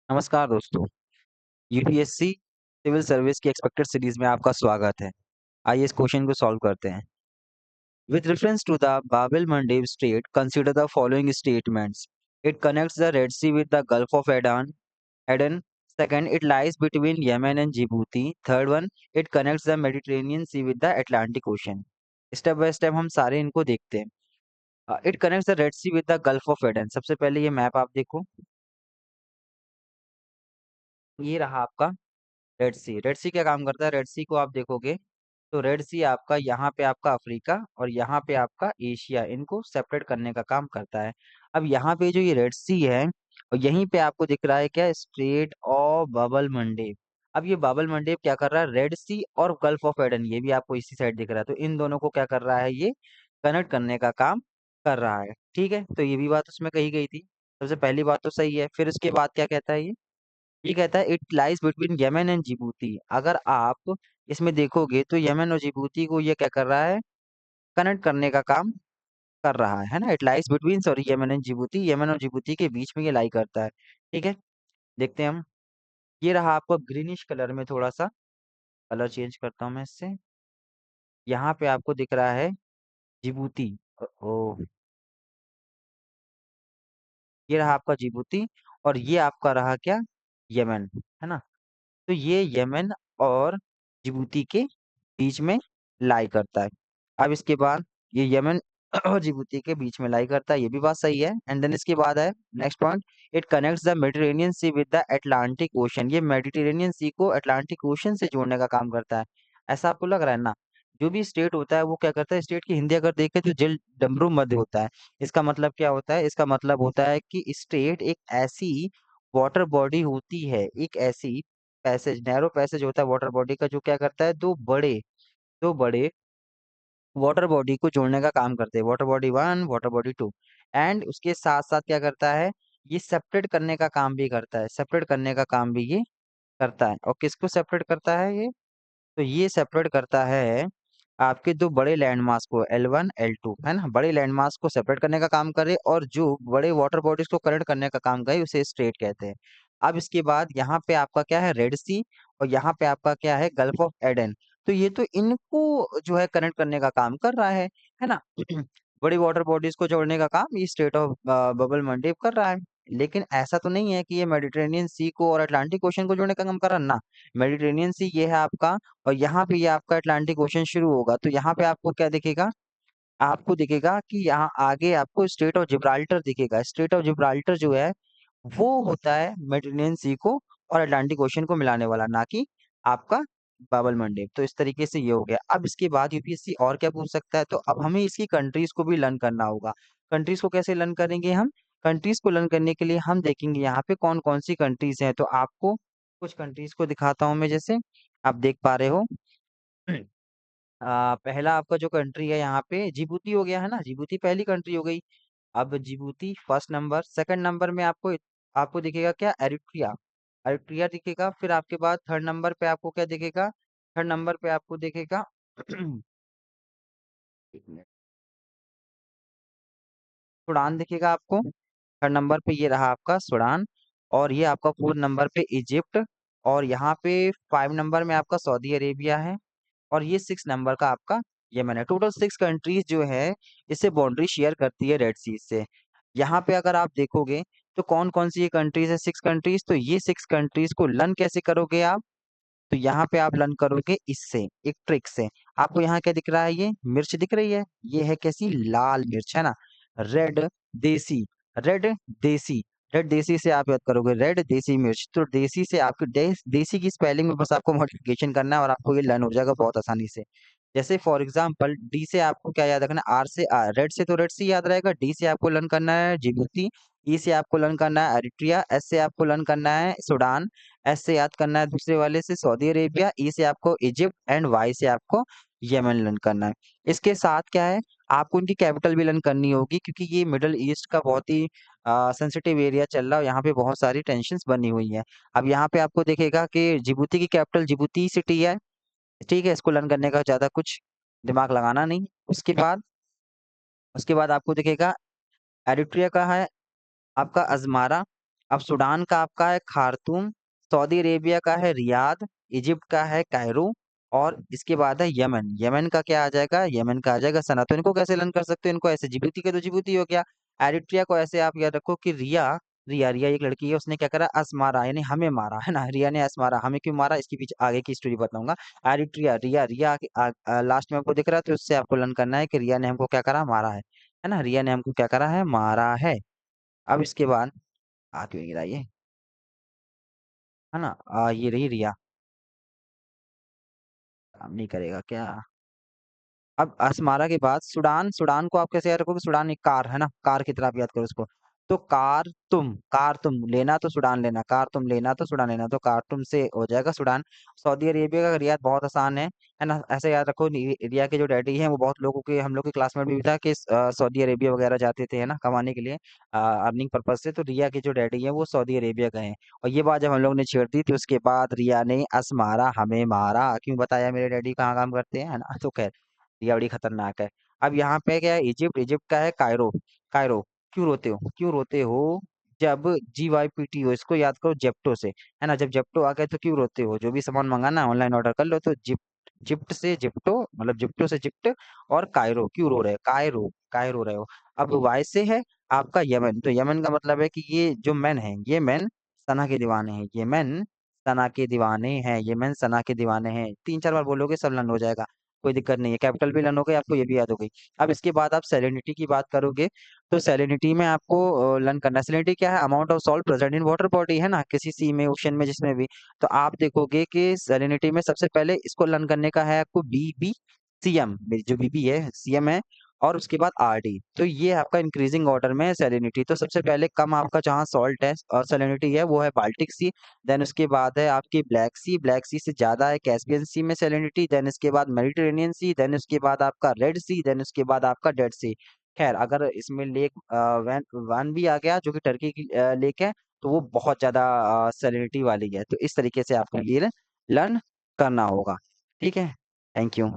नमस्कार दोस्तों, UPSC civil service की एक्सपेक्टेड सीरीज में आपका स्वागत है। आइए इस क्वेश्चन को सॉल्व करते हैं। With reference to the Bab el-Mandeb Strait, consider the following statements. It connects the Red Sea with the Gulf of Aden. Second, it lies between Yemen and Djibouti. Third one, it connects the Mediterranean Sea with the Atlantic Ocean. Step by step हम सारे इनको देखते हैं। It connects the Red Sea with the Gulf of Aden. सबसे पहले ये map आप देखो, ये रहा आपका रेड सी। रेड सी क्या काम करता है? रेड सी को आप देखोगे तो रेड सी आपका यहाँ पे आपका अफ्रीका और यहाँ पे आपका एशिया, इनको सेपरेट करने का काम करता है। अब यहाँ पे जो ये रेड सी है और यहीं पे आपको दिख रहा है क्या? Straight of Babal Mandeb. अब ये बाबल मंडेब क्या कर रहा है? रेड सी और गल्फ ऑफ एडन, ये भी आपको इसी साइड दिख रहा है, तो इन दोनों को क्या कर रहा है? ये कनेक्ट करने का काम कर रहा है। ठीक है, तो ये भी बात उसमें कही गई थी। सबसे पहली बात तो सही है। फिर उसके बाद क्या कहता है ये कहता है it lies between Yemen and Djibouti. अगर आप इसमें देखोगे तो यमन और जिबूती को ये क्या कर रहा है? कनेक्ट करने का काम कर रहा है ना। It lies between, sorry, Yemen and Djibouti, Yemen और जिबूती के बीच में ये लाई करता है। ठीक है, देखते हैं हम। ये रहा आपको ग्रीनिश कलर में, थोड़ा सा कलर चेंज करता हूँ मैं इससे। यहाँ पे आपको दिख रहा है जिबूती। ओ, ये रहा आपका जिबूती और ये आपका रहा क्या? यमन, है ना। तो ये यमन और जिबूती के बीच में लाई करता है। अब इसके बाद ये यमन और जिबूती के बीच में लाई करता है, ये भी बात सही है। एंड देन इसके बाद है next point, it connects the Mediterranean Sea with the Atlantic Ocean. ये मेडिटेरेनियन सी को अटलांटिक ओशन से जोड़ने का काम करता है। ऐसा आपको लग रहा है ना? जो भी स्टेट होता है वो क्या करता है? स्टेट की हिंदी अगर देखें तो जल डमरू मध्य होता है। इसका मतलब क्या होता है? इसका मतलब होता है कि स्टेट एक ऐसी वाटर बॉडी होती है, एक ऐसी पैसेज, नैरो पैसेज होता है वाटर बॉडी का, जो क्या करता है? दो बड़े वाटर बॉडी को जोड़ने का काम करते हैं, water body one, water body two. And उसके साथ साथ क्या करता है? ये सेपरेट करने का काम भी करता है, सेपरेट करने का काम भी ये करता है। और किसको सेपरेट करता है ये? तो ये सेपरेट करता है आपके दो बड़े लैंडमास को, L1 L2, है ना। बड़े लैंडमास को सेपरेट करने का काम करे और जो बड़े वाटर बॉडीज को कनेक्ट करने का काम करे उसे स्ट्रेट कहते हैं। अब इसके बाद यहाँ पे आपका क्या है? रेड सी, और यहाँ पे आपका क्या है? Gulf of Aiden. तो ये तो इनको जो है कनेक्ट करने का काम कर रहा है ना। बड़ी वाटर बॉडीज को जोड़ने का काम ये स्टेट ऑफ बबल मंडेव कर रहा है। लेकिन ऐसा तो नहीं है कि ये मेडिटेरेनियन सी को और अटलांटिक ओशन को जोड़ने का काम कर रहा है ना। मेडिटेरेनियन सी ये है आपका, और यहाँ पे ये आपका अटलांटिक ओशन शुरू होगा, तो यहाँ पे आपको क्या दिखेगा? आपको दिखेगा कि यहाँ आगे आपको स्ट्रेट ऑफ जिब्राल्टर दिखेगा। स्ट्रेट ऑफ जिब्राल्टर जो है वो होता है मेडिटेरेनियन सी को और अटलांटिक ओशन को मिलाने वाला, ना कि आपका बाबल मंडेब। तो इस तरीके से ये हो गया। अब इसके बाद यूपीएससी और क्या पूछ सकता है? तो अब हमें इसकी कंट्रीज को भी लर्न करना होगा। कंट्रीज को कैसे लर्न करेंगे हम? कंट्रीज को लर्न करने के लिए हम देखेंगे यहाँ पे कौन कौन सी कंट्रीज हैं। तो आपको कुछ कंट्रीज को दिखाता हूँ मैं, जैसे आप देख पा रहे हो। पहला आपका जो कंट्री है यहाँ पे जिबूती हो गया, है ना। जिबूती पहली कंट्री हो गई। अब Djibouti first number. Second number में आपको आपको दिखेगा क्या? एरिट्रिया। एरिट्रिया दिखेगा। फिर आपके बाद थर्ड नंबर पे आपको क्या दिखेगा? थर्ड नंबर पे आपको दिखेगा एक मिनट, सूडान दिखेगा आपको। थर्ड नंबर पे ये रहा आपका सूडान। और ये आपका फोर्थ नंबर पे इजिप्ट। और यहाँ पे 5 नंबर में आपका सऊदी अरेबिया है। और ये 6 नंबर का आपका यमन है। टोटल 6 कंट्रीज जो है इससे बाउंड्री शेयर करती है रेड सी से। यहाँ पे अगर आप देखोगे तो कौन कौन सी ये कंट्रीज है? 6 कंट्रीज। तो ये 6 कंट्रीज को लर्न कैसे करोगे आप? तो यहाँ पे आप लर्न करोगे इससे, एक ट्रिक से। आपको यहाँ क्या दिख रहा है? ये मिर्च दिख रही है, ये है कैसी? लाल मिर्च, है ना। रेड देसी, रेड देसी, रेड देसी से आप याद करोगे रेड देसी मिर्च। तो देसी से आपको देसी की स्पेलिंग में बस आपको मॉडिफिकेशन करना है और आपको ये लर्न हो जाएगा बहुत आसानी से। जैसे फॉर एग्जाम्पल डी से आपको क्या याद रखना? आर से रेड से तो रेड सी याद रहेगा। डी से आपको लर्न करना है जिबूती। ई से आपको लर्न करना है एरिट्रिया। एस से आपको लर्न करना है सूडान। एस से याद करना है दूसरे वाले से सऊदी अरेबिया। ई से आपको इजिप्ट। एंड वाई से आपको यमन लर्न करना है। इसके साथ क्या है? आपको इनकी कैपिटल भी लर्न करनी होगी, क्योंकि ये मिडल ईस्ट का बहुत ही सेंसिटिव एरिया चल रहा है और यहाँ पे बहुत सारी टेंशन्स बनी हुई हैं। अब यहाँ पे आपको देखेगा कि जिबूती की कैपिटल जिबूती सिटी है। ठीक है, इसको लर्न करने का ज्यादा कुछ दिमाग लगाना नहीं। उसके बाद आपको दिखेगा एरिट्रिया का है आपका अजमारा। अब सूडान का आपका है खार्तूम, सऊदी अरेबिया का है रियाद, इजिप्ट का है कायरो, और इसके बाद है यमन। यमन का क्या आ जाएगा? यमन का आ जाएगा सना। तो इनको कैसे लर्न कर सकते हो? इनको ऐसे, जिबूती के तो जिबूती हो गया। एरिट्रिया को ऐसे आप याद रखो कि रिया, रिया रिया एक लड़की है, उसने क्या करा? अस मारा, यानी हमें मारा, है ना। रिया ने अस मारा, हमें क्यों मारा? इसके पीछे आगे की स्टोरी बताऊंगा। एरिट्रिया, रिया रिया लास्ट में आपको दिख रहा है, तो उससे आपको लर्न करना है कि रिया ने हमको क्या करा? मारा है ना। रिया ने हमको क्या करा है? मारा है। अब इसके बाद आ क्यों नहीं रहा ये, है ना। ये रही रिया। काम नहीं करेगा क्या? अब असमारा के बाद सूडान, सूडान को आप कैसे याद रखोगे? सूडान एक कार, है ना, कार की तरह आप याद करो उसको। तो कार तुम लेना तो सूडान लेना, कार तुम लेना तो सूडान लेना, तो कार तुम से हो जाएगा सूडान। सऊदी अरेबिया का रियाद बहुत आसान है ना। ऐसे याद रखो, रिया के जो डैडी हैं वो बहुत लोगों के, हम लोग के क्लासमेट भी था कि सऊदी अरेबिया वगैरह जाते थे, है ना, कमाने के लिए, अर्निंग पर्पज से। तो रिया के जो डैडी हैं वो सऊदी अरेबिया गए हैं। और ये बात जब हम लोग ने छेड़ दी, तो उसके बाद रिया ने असमारा, हमें मारा, क्यों बताया मेरे डैडी कहाँ काम करते हैं, है ना। तो खैर, ये बड़ी खतरनाक है। अब यहाँ पे क्या है? इजिप्ट, इजिप्ट का है कायरो। कायरो, क्यों रोते हो? क्यों रोते हो? जब GYPTO, इसको याद करो जेप्टो से, है ना। जब जेप्टो आ गए तो क्यों रोते हो? जो भी सामान मंगाना है ऑनलाइन ऑर्डर कर लो, तो जिप, जिप्ट से जिप्टो, मतलब जिप्टो से जिप्ट, और कायरो, क्यों रो रहे हो? कायरो, कायरो रहे हो। अब वाई से है आपका यमन। तो यमन का मतलब है कि ये जो मैन है, ये मैन सना के दीवाने हैं, ये मैन सना के दीवाने हैं, ये मैन सना के दीवाने हैं। 3 4 बार बोलोगे, सब लन हो जाएगा, कोई दिक्कत नहीं है। कैपिटल भी लर्न हो गई आपको, ये भी याद हो गई। अब इसके बाद आप सेलेनिटी की बात करोगे, तो सेलेनिटी में आपको लर्न करना है। सेलेनिटी क्या है? Amount of salt present in water body, है ना, किसी सी में, ओशन में, जिसमें भी। तो आप देखोगे कि सेलेनिटी में सबसे पहले इसको लर्न करने का है आपको BBCM, जो BB है CM है, और उसके बाद RD। तो ये आपका इंक्रीजिंग ऑर्डर में है सेलेनिटी। तो सबसे पहले कम आपका जहाँ सॉल्ट है और सेलेनिटी है, वो है बाल्टिक सी। देन उसके बाद है आपकी ब्लैक सी, ब्लैक सी से ज्यादा है कैस्पियन सी में सेलेनिटी। देन इसके बाद मेडिटेरेनियन सी, देन उसके बाद आपका रेड सी, देन उसके बाद आपका डेड सी। खैर, अगर इसमें लेक वैन वन भी आ गया, जो कि टर्की की लेक है, तो वो बहुत ज्यादा सेलेनिटी वाली है। तो इस तरीके से आपको ये लर्न करना होगा। ठीक है, थैंक यू।